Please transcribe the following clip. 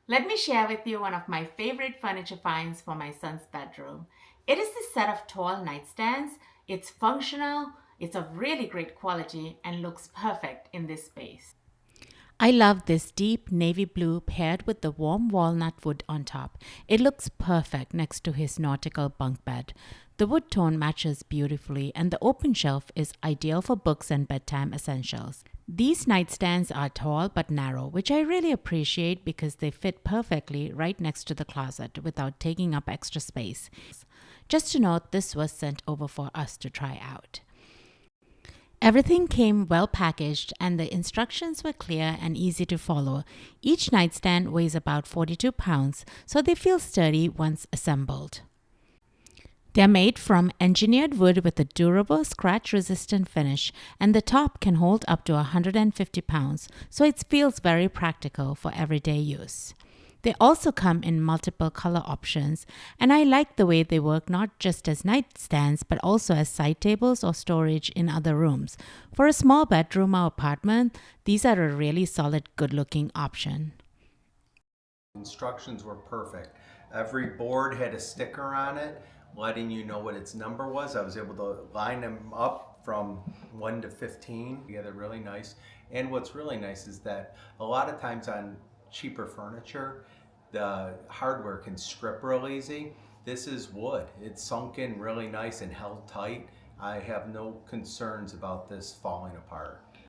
Let me share with you one of my favorite furniture finds for my son's bedroom. It is this set of tall nightstands. It's functional, it's of really great quality, and looks perfect in this space. I love this deep navy blue paired with the warm walnut wood on top. It looks perfect next to his nautical bunk bed. The wood tone matches beautifully, and the open shelf is ideal for books and bedtime essentials. These nightstands are tall but narrow, which I really appreciate because they fit perfectly right next to the closet without taking up extra space. Just to note, this was sent over for us to try out. Everything came well packaged and the instructions were clear and easy to follow. Each nightstand weighs about 42 pounds, so they feel sturdy once assembled. They're made from engineered wood with a durable, scratch resistant finish, and the top can hold up to 150 pounds, so it feels very practical for everyday use. They also come in multiple color options, and I like the way they work not just as nightstands but also as side tables or storage in other rooms. For a small bedroom or apartment, these are a really solid, good looking option. Instructions were perfect. Every board had a sticker on it letting you know what its number was. I was able to line them up from 1 to 15. Yeah, they're really nice. And what's really nice is that a lot of times on cheaper furniture, the hardware can strip real easy. This is wood. It's sunk in really nice and held tight. I have no concerns about this falling apart.